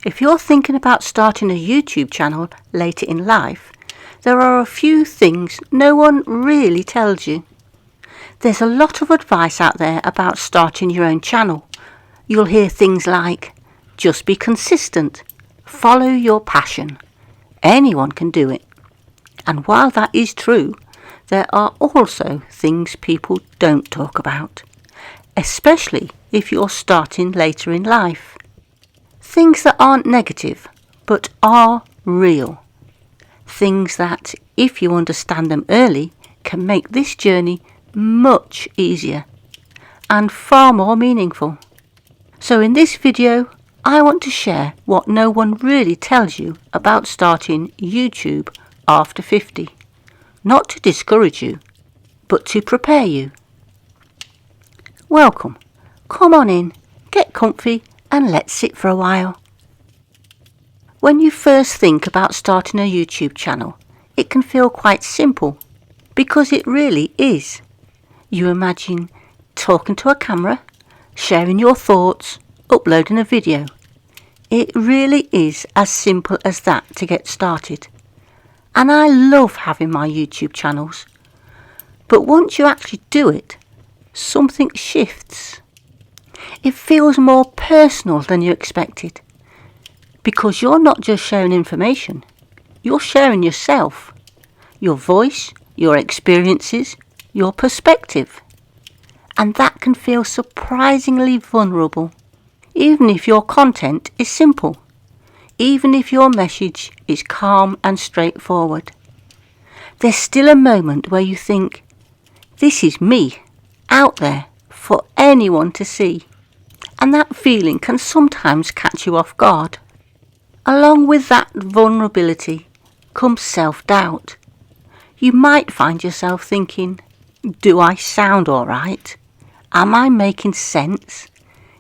If you're thinking about starting a YouTube channel later in life, there are a few things no one really tells you. There's a lot of advice out there about starting your own channel. You'll hear things like, just be consistent, follow your passion. Anyone can do it. And while that is true, there are also things people don't talk about, especially if you're starting later in life. Things that aren't negative, but are real. Things that, if you understand them early, can make this journey much easier and far more meaningful. So in this video, I want to share what no one really tells you about starting YouTube after 50. Not to discourage you, but to prepare you. Welcome. Come on in, get comfy, and let's sit for a while. When you first think about starting a YouTube channel, it can feel quite simple, because it really is. You imagine talking to a camera, sharing your thoughts, uploading a video. It really is as simple as that to get started. And I love having my YouTube channels. But once you actually do it, something shifts. It feels more personal than you expected. Because you're not just sharing information, you're sharing yourself, your voice, your experiences, your perspective. And that can feel surprisingly vulnerable, even if your content is simple, even if your message is calm and straightforward. There's still a moment where you think, this is me, out there, for anyone to see. And that feeling can sometimes catch you off guard. Along with that vulnerability comes self-doubt. You might find yourself thinking, do I sound all right? Am I making sense?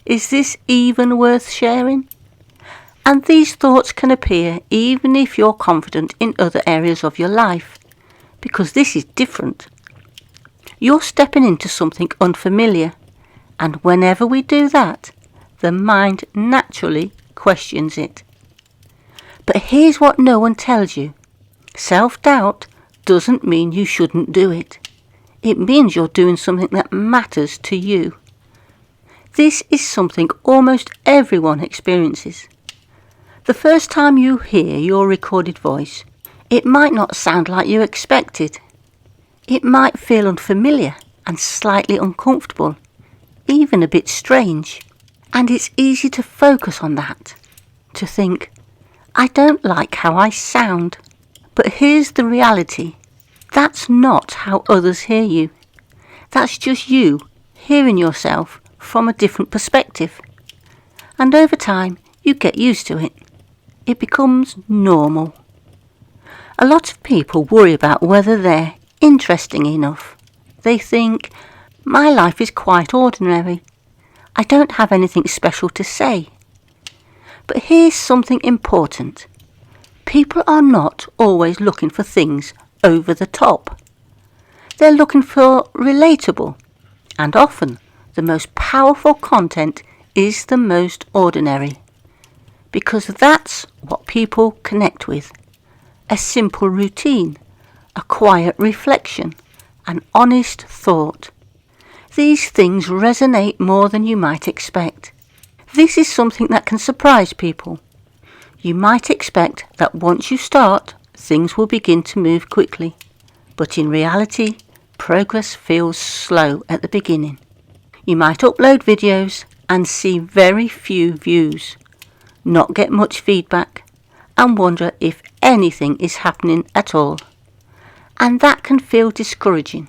Is this even worth sharing? And these thoughts can appear even if you're confident in other areas of your life, because this is different. You're stepping into something unfamiliar, and whenever we do that, the mind naturally questions it. But here's what no one tells you. Self-doubt doesn't mean you shouldn't do it. It means you're doing something that matters to you. This is something almost everyone experiences. The first time you hear your recorded voice, it might not sound like you expected. It might feel unfamiliar and slightly uncomfortable, even a bit strange. And it's easy to focus on that, to think, I don't like how I sound. But here's the reality. That's not how others hear you. That's just you hearing yourself from a different perspective. And over time, you get used to it. It becomes normal. A lot of people worry about whether they're interesting enough. They think, my life is quite ordinary. I don't have anything special to say. But here's something important. People are not always looking for things over the top. They're looking for relatable, and often the most powerful content is the most ordinary, because that's what people connect with. A simple routine, a quiet reflection, an honest thought. These things resonate more than you might expect. This is something that can surprise people. You might expect that once you start, things will begin to move quickly. But in reality, progress feels slow at the beginning. You might upload videos and see very few views, not get much feedback, and wonder if anything is happening at all. And that can feel discouraging.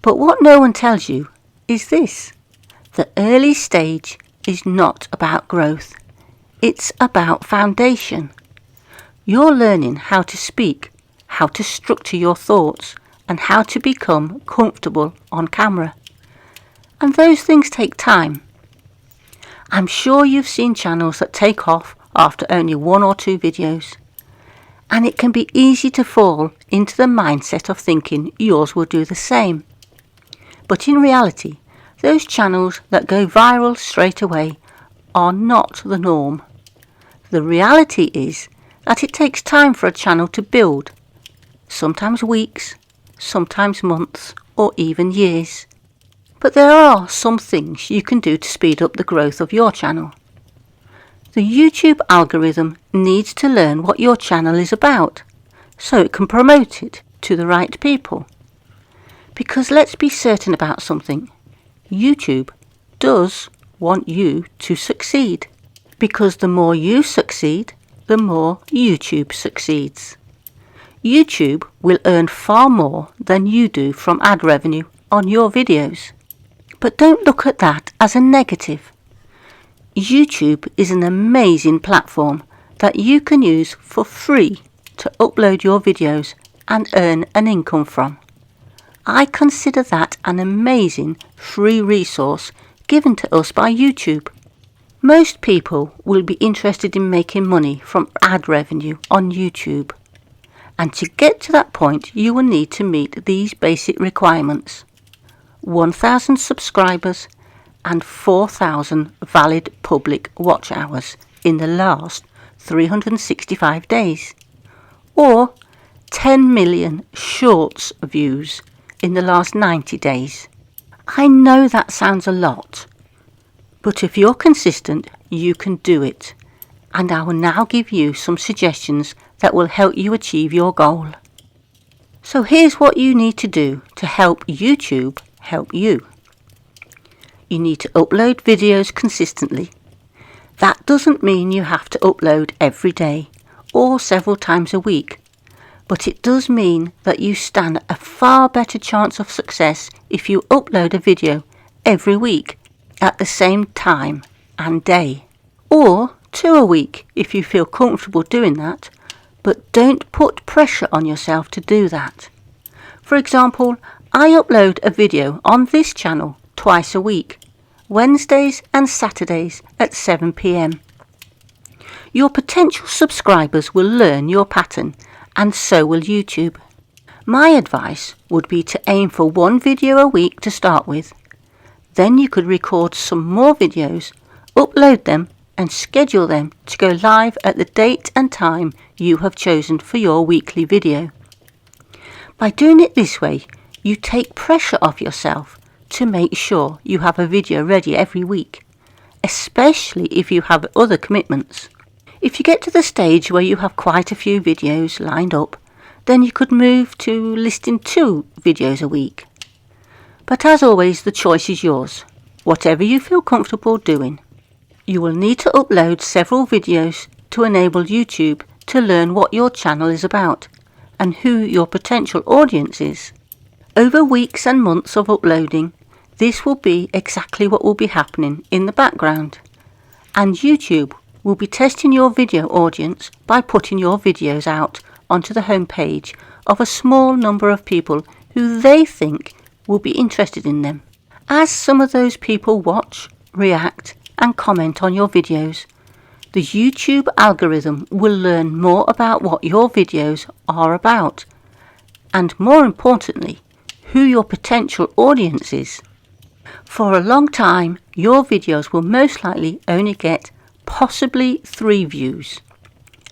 But what no one tells you is this. The early stage is not about growth. It's about foundation. You're learning how to speak, how to structure your thoughts, and how to become comfortable on camera. And those things take time. I'm sure you've seen channels that take off after only 1 or 2 videos. And it can be easy to fall into the mindset of thinking yours will do the same. But in reality, those channels that go viral straight away are not the norm. The reality is that it takes time for a channel to build, sometimes weeks, sometimes months, or even years. But there are some things you can do to speed up the growth of your channel. The YouTube algorithm needs to learn what your channel is about, so it can promote it to the right people. Because let's be certain about something, YouTube does want you to succeed. Because the more you succeed, the more YouTube succeeds. YouTube will earn far more than you do from ad revenue on your videos. But don't look at that as a negative. YouTube is an amazing platform that you can use for free to upload your videos and earn an income from. I consider that an amazing free resource given to us by YouTube. Most people will be interested in making money from ad revenue on YouTube. And to get to that point, you will need to meet these basic requirements: 1,000 subscribers and 4,000 valid public watch hours in the last 365 days, or 10 million shorts views in the last 90 days. I know that sounds a lot, but if you're consistent, you can do it, and I will now give you some suggestions that will help you achieve your goal. So here's what you need to do to help YouTube help you. You need to upload videos consistently. That doesn't mean you have to upload every day or several times a week, but it does mean that you stand a far better chance of success if you upload a video every week at the same time and day, or 2 a week if you feel comfortable doing that, but don't put pressure on yourself to do that. For example, I upload a video on this channel twice a week, Wednesdays and Saturdays at 7 p.m. Your potential subscribers will learn your pattern, and so will YouTube. My advice would be to aim for 1 video a week to start with. Then you could record some more videos, upload them, and schedule them to go live at the date and time you have chosen for your weekly video. By doing it this way, you take pressure off yourself to make sure you have a video ready every week, especially if you have other commitments. If you get to the stage where you have quite a few videos lined up, then you could move to listing 2 videos a week. But as always, the choice is yours, whatever you feel comfortable doing. You will need to upload several videos to enable YouTube to learn what your channel is about and who your potential audience is. Over weeks and months of uploading, this will be exactly what will be happening in the background, and YouTube will be testing your video audience by putting your videos out onto the home page of a small number of people who they think will be interested in them. As some of those people watch, react, and comment on your videos, the YouTube algorithm will learn more about what your videos are about, and more importantly, who your potential audience is. For a long time, your videos will most likely only get possibly 3 views,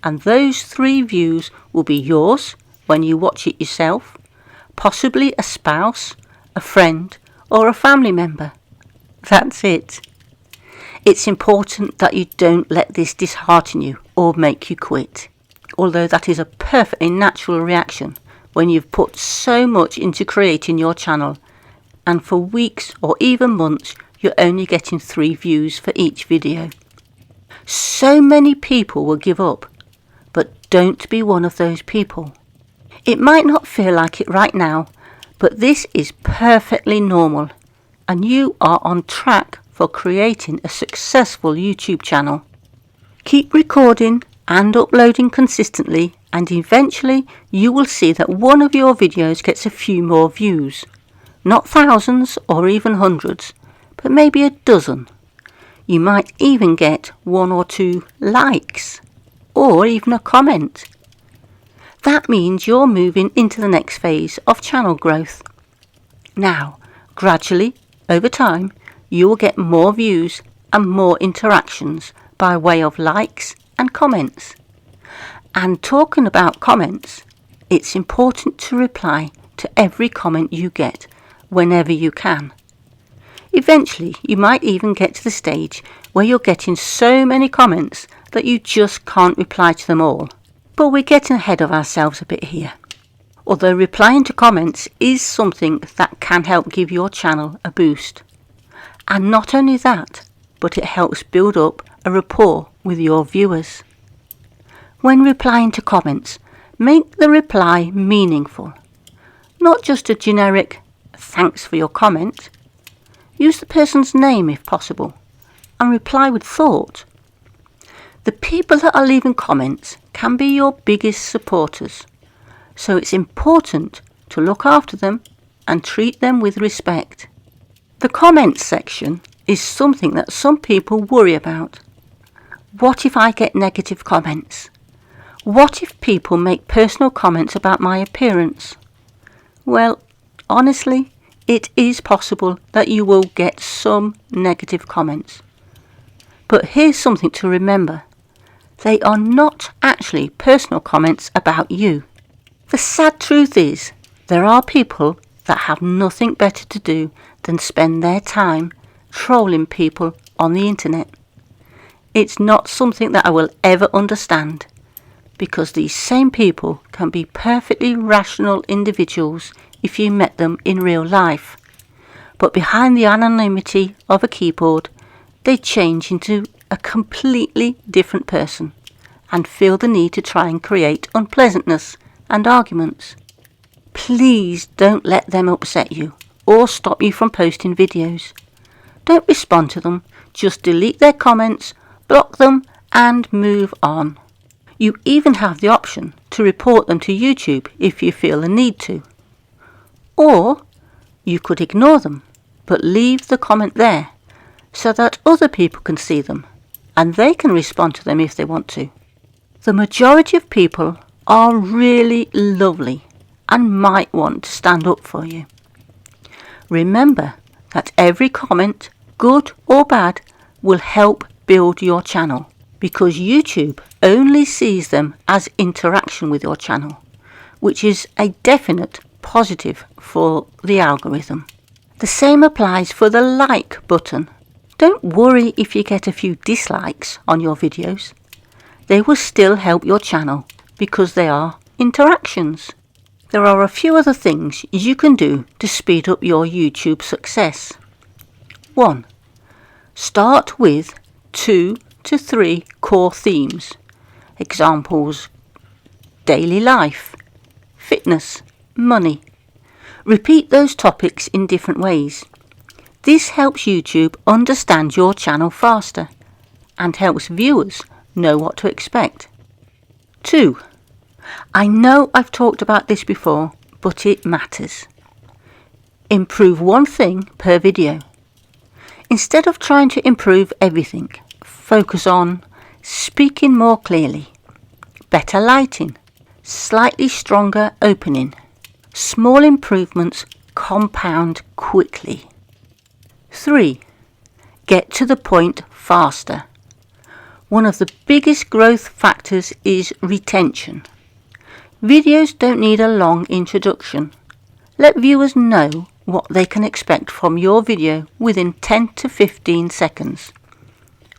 and those 3 views will be yours when you watch it yourself, possibly a spouse, a friend, or a family member. That's it. It's important that you don't let this dishearten you or make you quit, although that is a perfectly natural reaction when you've put so much into creating your channel, and for weeks or even months you're only getting 3 views for each video. So many people will give up, but don't be one of those people. It might not feel like it right now, but this is perfectly normal, and you are on track for creating a successful YouTube channel. Keep recording and uploading consistently, and eventually you will see that one of your videos gets a few more views. Not thousands or even hundreds, but maybe a dozen. You might even get 1 or 2 likes, or even a comment. That means you're moving into the next phase of channel growth. Now, gradually, over time, you will get more views and more interactions by way of likes and comments. And talking about comments, it's important to reply to every comment you get whenever you can. Eventually, you might even get to the stage where you're getting so many comments that you just can't reply to them all. But we're getting ahead of ourselves a bit here. Although replying to comments is something that can help give your channel a boost. And not only that, but it helps build up a rapport with your viewers. When replying to comments, make the reply meaningful. Not just a generic "thanks for your comment." Use the person's name if possible, and reply with thought. The people that are leaving comments can be your biggest supporters, so it's important to look after them and treat them with respect. The comments section is something that some people worry about. What if I get negative comments? What if people make personal comments about my appearance? Well, honestly, it is possible that you will get some negative comments. But here's something to remember. They are not actually personal comments about you. The sad truth is, there are people that have nothing better to do than spend their time trolling people on the internet. It's not something that I will ever understand, because these same people can be perfectly rational individuals if you met them in real life. But behind the anonymity of a keyboard, they change into a completely different person and feel the need to try and create unpleasantness and arguments. Please don't let them upset you or stop you from posting videos. Don't respond to them, just delete their comments, block them and move on. You even have the option to report them to YouTube if you feel the need to. Or you could ignore them, but leave the comment there so that other people can see them and they can respond to them if they want to. The majority of people are really lovely and might want to stand up for you. Remember that every comment, good or bad, will help build your channel, because YouTube only sees them as interaction with your channel, which is a definite positive for the algorithm. The same applies for the like button. Don't worry if you get a few dislikes on your videos. They will still help your channel because they are interactions. There are a few other things you can do to speed up your YouTube success. 1. Start with 2 to 3 core themes. Examples: daily life, fitness, money. Repeat those topics in different ways. This helps YouTube understand your channel faster and helps viewers know what to expect. 2. I know I've talked about this before, but it matters. Improve one thing per video. Instead of trying to improve everything, focus on speaking more clearly, better lighting, slightly stronger opening. Small improvements compound quickly. 3. Get to the point faster. One of the biggest growth factors is retention. Videos don't need a long introduction. Let viewers know what they can expect from your video within 10 to 15 seconds.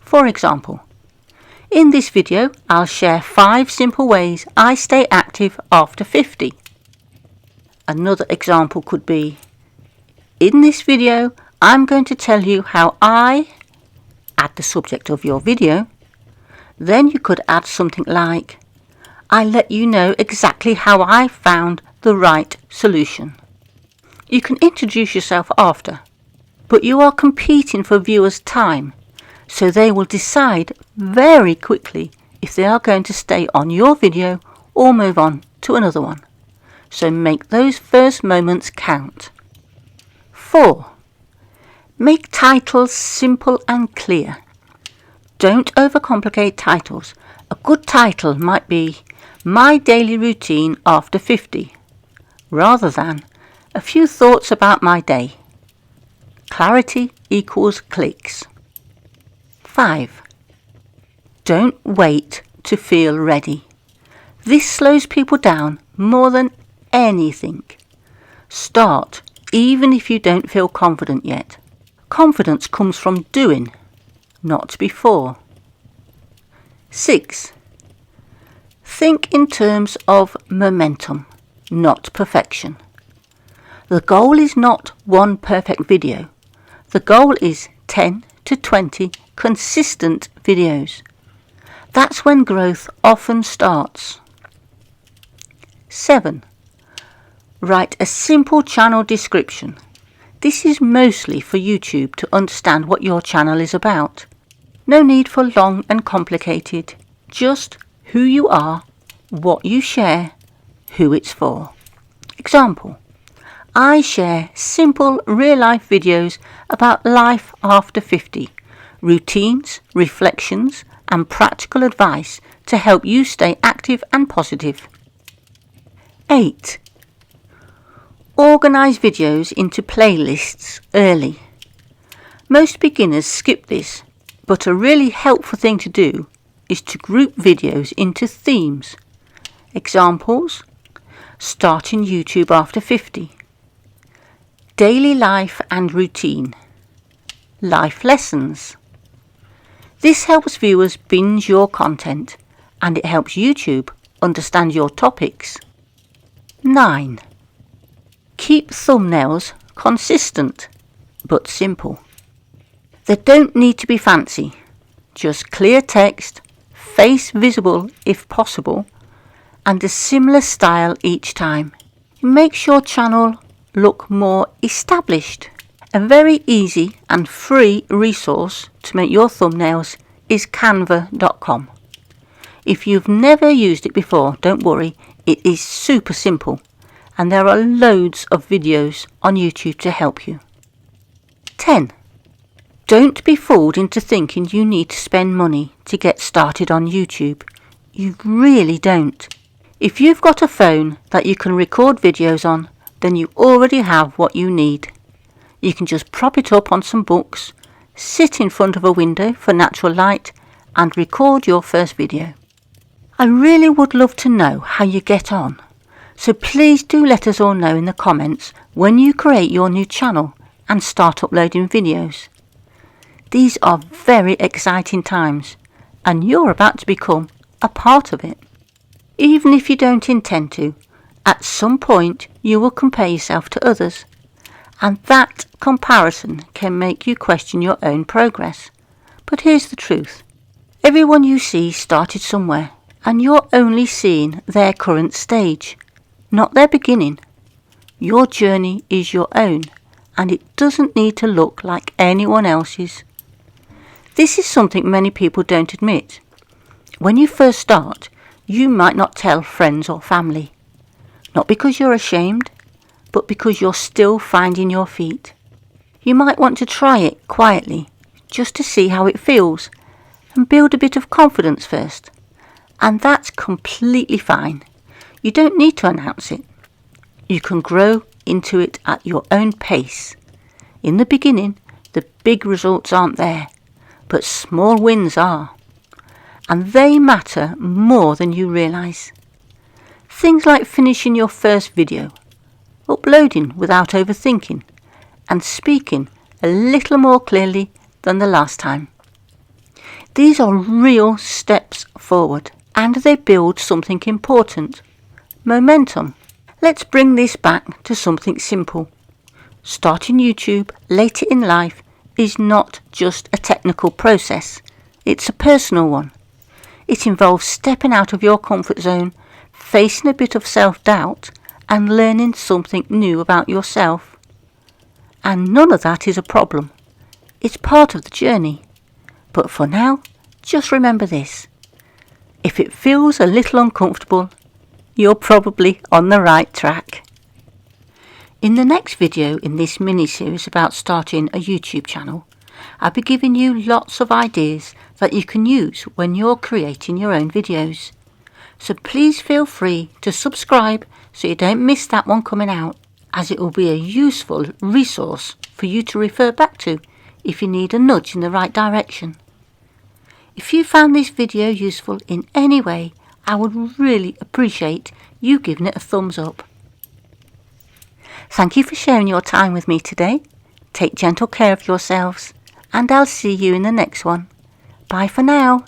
For example, in this video I'll share 5 simple ways I stay active after 50. Another example could be, in this video I'm going to tell you how I add the subject of your video. Then you could add something like, I let you know exactly how I found the right solution. You can introduce yourself after, but you are competing for viewers' time, so they will decide very quickly if they are going to stay on your video or move on to another one. So make those first moments count. 4. Make titles simple and clear. Don't overcomplicate titles. A good title might be My Daily Routine After 50, rather than A Few Thoughts About My Day. Clarity equals clicks. 5. Don't wait to feel ready. This slows people down more than anything. Start, even if you don't feel confident yet. Confidence comes from doing, not before. 6. Think in terms of momentum, not perfection. The goal is not one perfect video. The goal is 10 to 20 consistent videos. That's when growth often starts. 7. Write a simple channel description. This is mostly for YouTube to understand what your channel is about. No need for long and complicated, just who you are, what you share, who it's for. Example: I share simple real-life videos about life after 50, routines, reflections, and practical advice to help you stay active and positive. 8. Organise videos into playlists early. Most beginners skip this, but a really helpful thing to do is to group videos into themes. Examples: starting YouTube after 50, daily life and routine, life lessons. This helps viewers binge your content, and it helps YouTube understand your topics. 9. Keep thumbnails consistent but simple. They don't need to be fancy, just clear text, face visible if possible, and a similar style each time. It makes your channel look more established. A very easy and free resource to make your thumbnails is canva.com. If you've never used it before, don't worry, it is super simple, and there are loads of videos on YouTube to help you. 10. Don't be fooled into thinking you need to spend money to get started on YouTube. You really don't. If you've got a phone that you can record videos on, then you already have what you need. You can just prop it up on some books, sit in front of a window for natural light, and record your first video. I really would love to know how you get on. So please do let us all know in the comments when you create your new channel and start uploading videos. These are very exciting times, and you're about to become a part of it. Even if you don't intend to, at some point you will compare yourself to others, and that comparison can make you question your own progress. But here's the truth. Everyone you see started somewhere, and you're only seeing their current stage, not their beginning. Your journey is your own, and it doesn't need to look like anyone else's. This is something many people don't admit. When you first start, you might not tell friends or family. Not because you're ashamed, but because you're still finding your feet. You might want to try it quietly, just to see how it feels, and build a bit of confidence first. And that's completely fine. You don't need to announce it. You can grow into it at your own pace. In the beginning, the big results aren't there, but small wins are. And they matter more than you realise. Things like finishing your first video, uploading without overthinking, and speaking a little more clearly than the last time. These are real steps forward, and they build something important: momentum. Let's bring this back to something simple. Starting YouTube later in life is not just a technical process, it's a personal one. It involves stepping out of your comfort zone, facing a bit of self-doubt, and learning something new about yourself. And none of that is a problem. It's part of the journey. But for now, just remember this. If it feels a little uncomfortable, you're probably on the right track. In the next video in this mini-series about starting a YouTube channel, I'll be giving you lots of ideas that you can use when you're creating your own videos. So please feel free to subscribe so you don't miss that one coming out, as it will be a useful resource for you to refer back to if you need a nudge in the right direction. If you found this video useful in any way, I would really appreciate you giving it a thumbs up. Thank you for sharing your time with me today. Take gentle care of yourselves, and I'll see you in the next one. Bye for now.